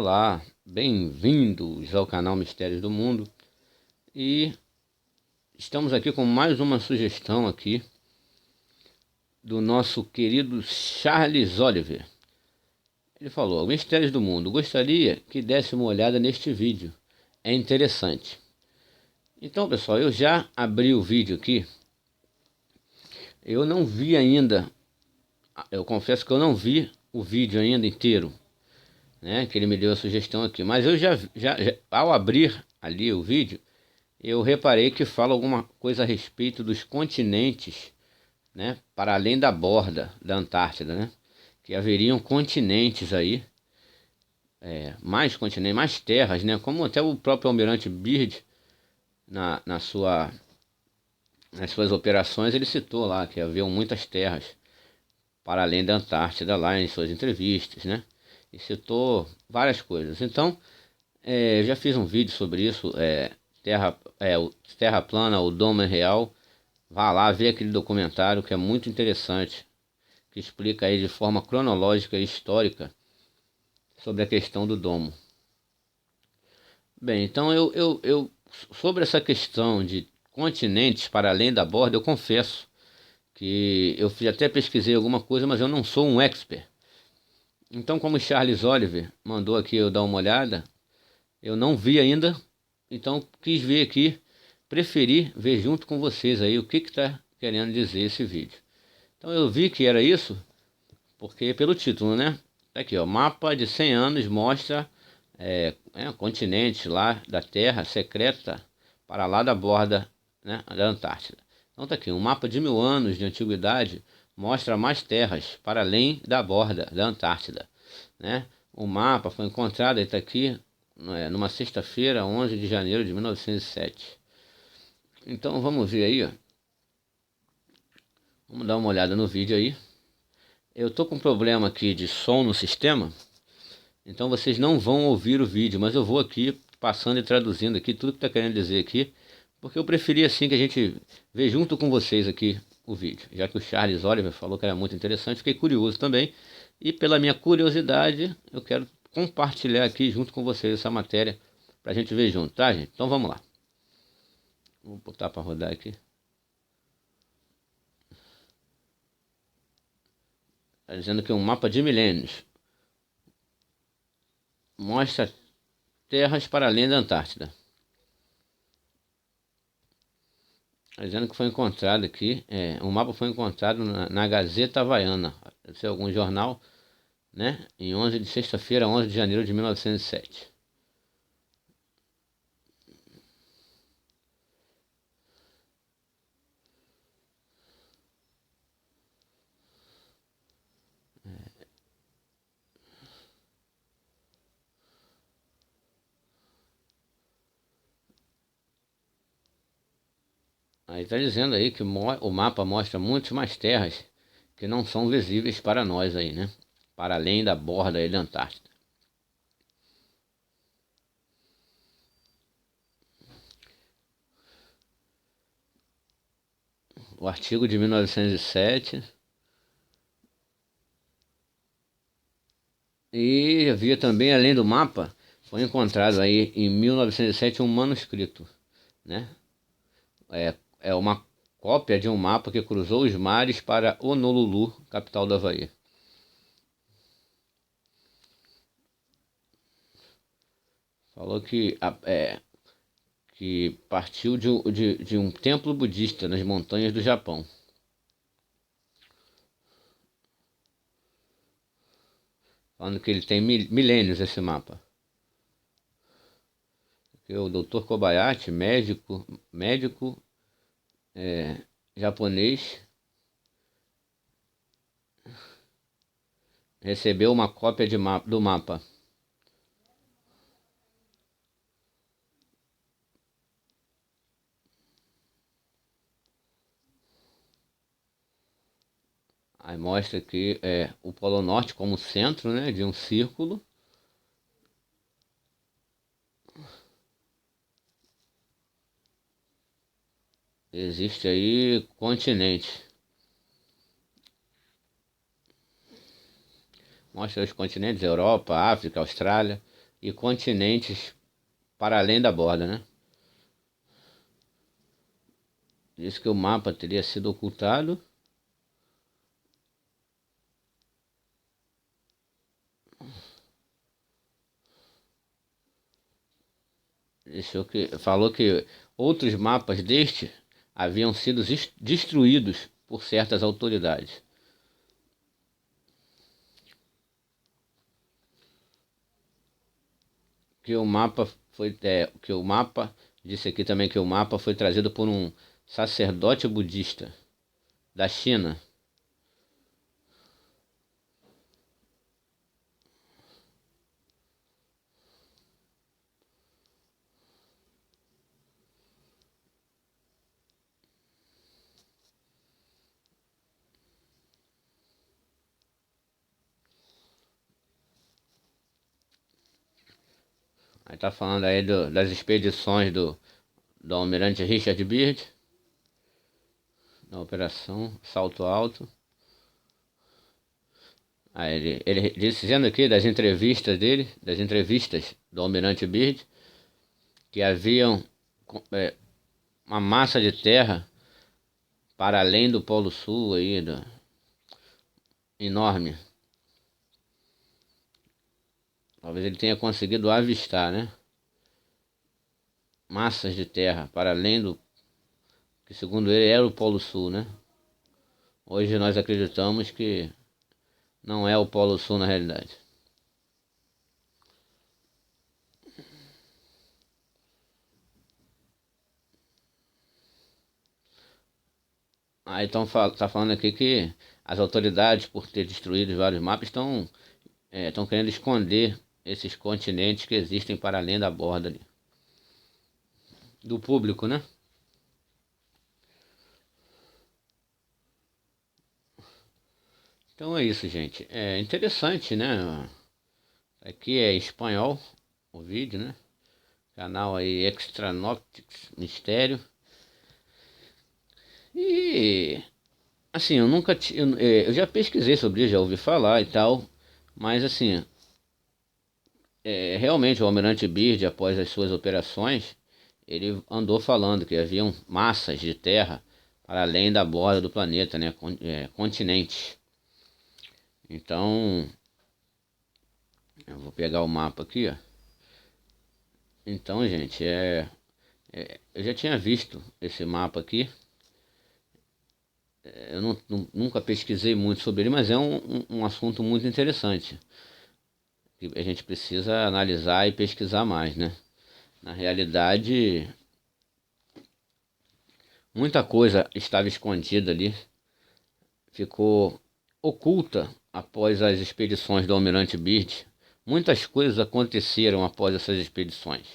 Olá, bem-vindos ao canal Mistérios do Mundo. E estamos aqui com mais uma sugestão aqui do nosso querido Charles Oliver. Ele falou: Mistérios do Mundo, gostaria que desse uma olhada neste vídeo, é interessante. Então, pessoal, eu já abri o vídeo aqui. Eu não vi ainda, eu confesso que eu não vi o vídeo ainda inteiro, né, que ele me deu a sugestão aqui, mas eu já ao abrir ali o vídeo, eu reparei que fala alguma coisa a respeito dos continentes, né, para além da borda da Antártida, né, que haveriam continentes aí, mais continentes, mais terras, né, como até o próprio Almirante Byrd, nas suas operações, ele citou lá que haviam muitas terras para além da Antártida lá em suas entrevistas, né, e citou várias coisas. Então, já fiz um vídeo sobre isso, Terra Plana, o Domo é Real. Vá lá ver aquele documentário que é muito interessante, que explica aí de forma cronológica e histórica sobre a questão do domo. Bem, então eu sobre essa questão de continentes para além da borda, eu confesso que eu até pesquisei alguma coisa, mas eu não sou um expert. Então, como o Charles Oliver mandou aqui eu dar uma olhada, eu não vi ainda, então quis ver aqui, preferi ver junto com vocês aí o que está querendo dizer esse vídeo. Então eu vi que era isso, porque pelo título, né? Tá aqui, ó, mapa de 100 anos mostra continente lá da Terra secreta para lá da borda, né, da Antártida. Então tá aqui, um mapa de 1000 anos de antiguidade mostra mais terras para além da borda da Antártida, né? O mapa foi encontrado, está aqui, numa sexta-feira, 11 de janeiro de 1907. Então vamos ver aí, ó. Vamos dar uma olhada no vídeo aí. Eu tô com um problema aqui de som no sistema, então vocês não vão ouvir o vídeo, mas eu vou aqui passando e traduzindo aqui tudo que está querendo dizer aqui, porque eu preferi assim que a gente vê junto com vocês aqui o vídeo, já que o Charles Oliver falou que era muito interessante, fiquei curioso também, e pela minha curiosidade eu quero compartilhar aqui junto com vocês essa matéria para a gente ver junto, tá, gente? Então vamos lá. Vou botar para rodar aqui. Está dizendo que um mapa de milênios mostra terras para além da Antártida. Está dizendo que foi encontrado aqui, um mapa foi encontrado na Gazeta Havaiana, deve ser algum jornal, né? Em sexta-feira, 11 de janeiro de 1907. Aí está dizendo aí que o mapa mostra muitas mais terras que não são visíveis para nós aí, né? Para além da borda aí da Antártida. O artigo de 1907. E havia também, além do mapa, foi encontrado aí em 1907 um manuscrito, né? É uma cópia de um mapa que cruzou os mares para Honolulu, capital do Havaí. Falou que partiu de um templo budista nas montanhas do Japão. Falando que ele tem milênios esse mapa. Porque o Dr. Kobayashi, médico japonês, recebeu uma cópia do mapa. Aí mostra aqui o Polo Norte como centro, né, de um círculo. Existe aí continente. Mostra os continentes, Europa, África, Austrália. e continentes para além da borda, né? Diz que o mapa teria sido ocultado. Falou que outros mapas deste haviam sido destruídos por certas autoridades. Que o mapa disse aqui também que o mapa foi trazido por um sacerdote budista da China. Aí tá falando aí das expedições do almirante Richard Byrd, na Operação Salto Alto. Aí ele dizendo aqui das entrevistas do almirante Byrd, que haviam uma massa de terra para além do Polo Sul aí, enorme. Talvez ele tenha conseguido avistar, né? Massas de terra para além do que, segundo ele, era o Polo Sul, né? Hoje nós acreditamos que não é o Polo Sul na realidade. Aí tá falando aqui que as autoridades, por ter destruído vários mapas, estão querendo esconder esses continentes que existem para além da borda ali. Do público, né? Então é isso, gente. É interessante, né? Aqui é em espanhol o vídeo, né? Canal aí Extranoptics Mistério. E assim, eu nunca eu já pesquisei sobre isso, já ouvi falar e tal, mas assim, realmente o Almirante Byrd, após as suas operações, ele andou falando que haviam massas de terra para além da borda do planeta, né? Continentes. Então, eu vou pegar o mapa aqui, ó. Então, gente, eu já tinha visto esse mapa aqui. Eu nunca pesquisei muito sobre ele, mas é um assunto muito interessante. Que a gente precisa analisar e pesquisar mais, né? Na realidade, muita coisa estava escondida ali, ficou oculta após as expedições do Almirante Byrd. Muitas coisas aconteceram após essas expedições.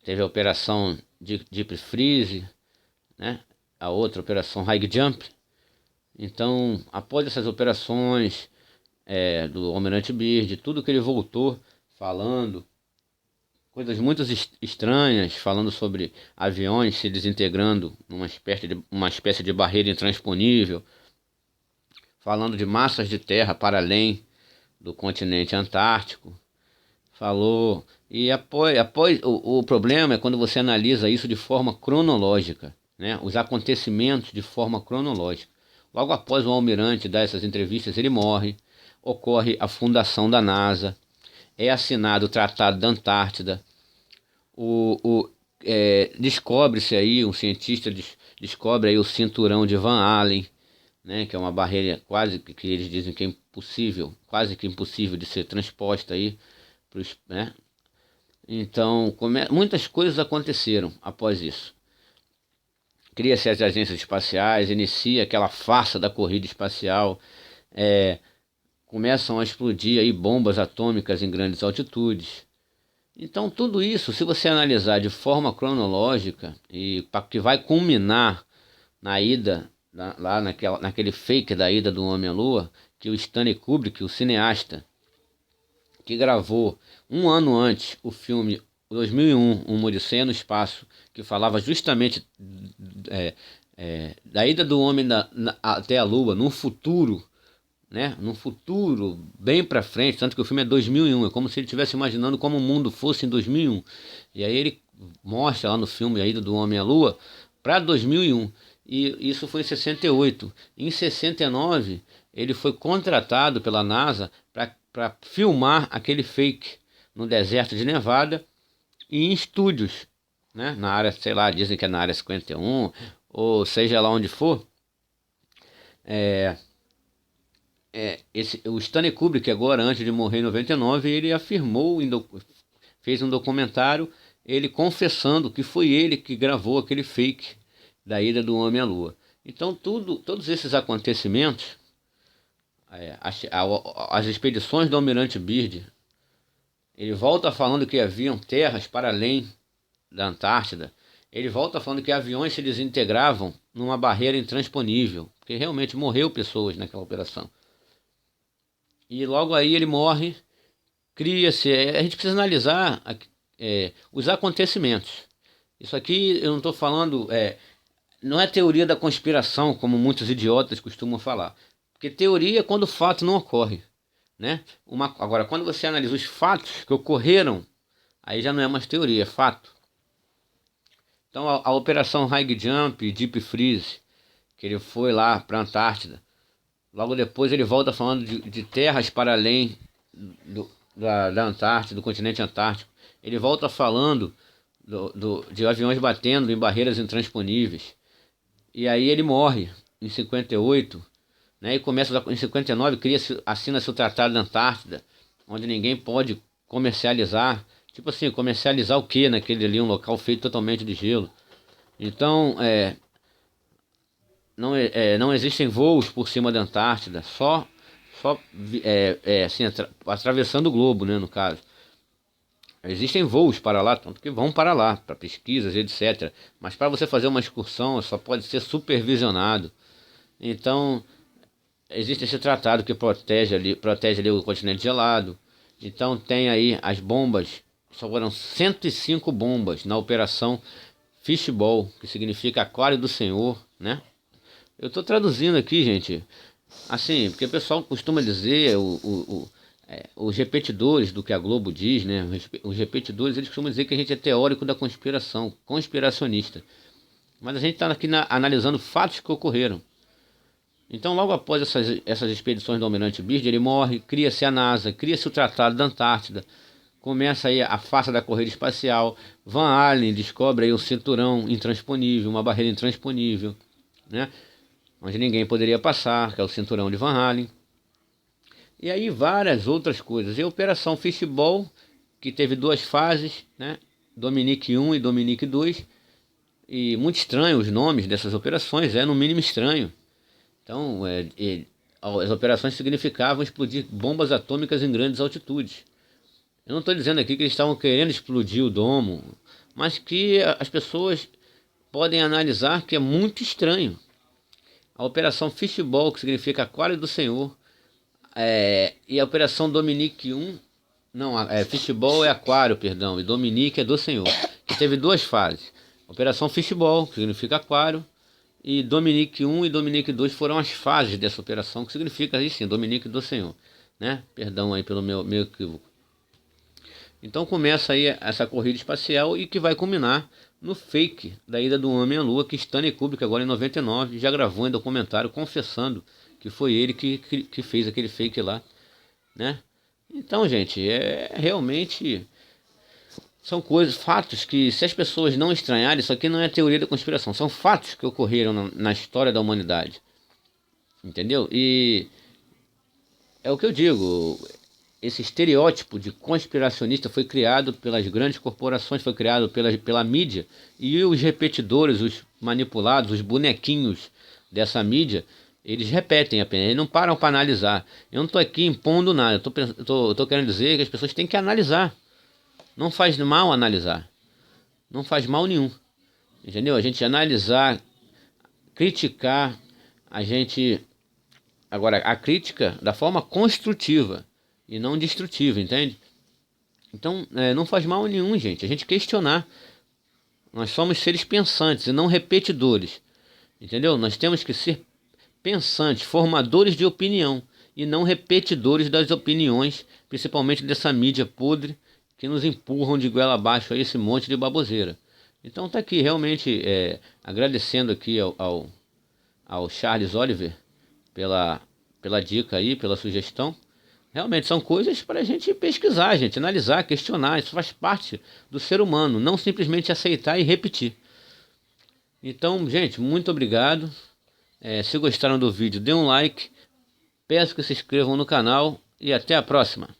Teve a operação Deep Freeze, né? A outra operação High Jump. Então, após essas operações do Almirante Byrd, tudo que ele voltou falando, coisas muito estranhas, falando sobre aviões se desintegrando numa espécie de barreira intransponível, falando de massas de terra para além do continente antártico. Falou. E após o problema é quando você analisa isso de forma cronológica, né? Os acontecimentos de forma cronológica. Logo após o almirante dar essas entrevistas, ele morre, ocorre a fundação da NASA, é assinado o Tratado da Antártida, descobre-se aí, um cientista descobre aí o cinturão de Van Allen, né, que é uma barreira que eles dizem que é impossível, quase que impossível de ser transposta aí, né? Então, muitas coisas aconteceram após isso. Cria-se as agências espaciais, inicia aquela farsa da corrida espacial, começam a explodir aí bombas atômicas em grandes altitudes. Então, tudo isso, se você analisar de forma cronológica, e que vai culminar na ida, lá naquele fake da ida do Homem à Lua, que o Stanley Kubrick, o cineasta, que gravou um ano antes o filme 2001, Uma Odisseia no Espaço, que falava justamente da ida do homem até a Lua, no futuro, né, num futuro bem para frente, tanto que o filme é 2001, é como se ele estivesse imaginando como o mundo fosse em 2001. E aí ele mostra lá no filme A Ida do Homem à Lua para 2001. E isso foi em 68. Em 69, ele foi contratado pela NASA para filmar aquele fake no deserto de Nevada e em estúdios, né, na área, sei lá, dizem que é na área 51, ou seja lá onde for. O Stanley Kubrick, agora, antes de morrer em 99, ele afirmou, fez um documentário, ele confessando que foi ele que gravou aquele fake da ida do homem à Lua. Então, todos esses acontecimentos, as expedições do Almirante Byrd, ele volta falando que haviam terras para além da Antártida, ele volta falando que aviões se desintegravam numa barreira intransponível, porque realmente morreu pessoas naquela operação. E logo aí ele morre, cria-se. A gente precisa analisar os acontecimentos. Isso aqui eu não estou falando, não é teoria da conspiração, como muitos idiotas costumam falar. Porque teoria é quando o fato não ocorre, né? Agora, quando você analisa os fatos que ocorreram, aí já não é mais teoria, é fato. Então a operação High Jump, Deep Freeze, que ele foi lá para a Antártida, logo depois ele volta falando de terras para além da Antártida, do continente antártico. Ele volta falando de aviões batendo em barreiras intransponíveis. E aí ele morre em 58, né? E começa em 59, assina-se o Tratado da Antártida, onde ninguém pode comercializar. Tipo assim, comercializar o quê naquele ali, um local feito totalmente de gelo. Então, não existem voos por cima da Antártida, só assim, atravessando o globo, né, no caso. Existem voos para lá, tanto que vão para lá, para pesquisas, etc. Mas para você fazer uma excursão, só pode ser supervisionado. Então, existe esse tratado que protege ali o continente gelado. Então, tem aí as bombas, só foram 105 bombas na operação Fishbowl, que significa Aquário do Senhor, né? Eu estou traduzindo aqui, gente, assim, porque o pessoal costuma dizer, os repetidores do que a Globo diz, né? Os repetidores, eles costumam dizer que a gente é teórico da conspiração, conspiracionista. Mas a gente está aqui analisando fatos que ocorreram. Então, logo após essas expedições do Almirante Byrd, ele morre, cria-se a NASA, cria-se o Tratado da Antártida, começa aí a farsa da corrida espacial. Van Allen descobre aí um cinturão intransponível, uma barreira intransponível, né? Onde ninguém poderia passar, que é o cinturão de Van Allen. E aí várias outras coisas. E a Operação Fishbowl, que teve 2 fases, né? Dominique 1 e Dominique 2. E muito estranho os nomes dessas operações, no mínimo estranho. Então, as operações significavam explodir bombas atômicas em grandes altitudes. Eu não estou dizendo aqui que eles estavam querendo explodir o domo, mas que as pessoas podem analisar que é muito estranho. A Operação Fishbowl, que significa Aquário do Senhor, e a Operação Dominique 1, não, Fishbowl é Aquário, perdão, e Dominique é do Senhor, que teve 2 fases. Operação Fishbowl, que significa Aquário, e Dominique 1 e Dominique 2 foram as fases dessa operação, que significa aí sim, Dominique do Senhor, né? Perdão aí pelo meu equívoco. Então começa aí essa corrida espacial e que vai culminar no fake da ida do homem à Lua, que Stanley Kubrick, agora em 99, já gravou em documentário confessando que foi ele que fez aquele fake lá, né? Então, gente, realmente são fatos que, se as pessoas não estranharem, isso aqui não é teoria da conspiração, são fatos que ocorreram na história da humanidade, entendeu? E é o que eu digo, esse estereótipo de conspiracionista foi criado pelas grandes corporações, foi criado pela mídia, e os repetidores, os manipulados, os bonequinhos dessa mídia, eles repetem apenas, eles não param para analisar. Eu não estou aqui impondo nada, eu estou querendo dizer que as pessoas têm que analisar. Não faz mal analisar, não faz mal nenhum, entendeu? A gente analisar, criticar, agora a crítica da forma construtiva e não destrutiva, entende? Então, não faz mal nenhum, gente, a gente questionar. Nós somos seres pensantes e não repetidores, entendeu? Nós temos que ser pensantes, formadores de opinião e não repetidores das opiniões, principalmente dessa mídia podre, que nos empurram de goela abaixo a esse monte de baboseira. Então tá aqui realmente agradecendo aqui ao Charles Oliver pela dica aí, pela sugestão. Realmente são coisas para a gente pesquisar, gente, analisar, questionar. Isso faz parte do ser humano, não simplesmente aceitar e repetir. Então, gente, muito obrigado. Se gostaram do vídeo, dê um like. Peço que se inscrevam no canal e até a próxima.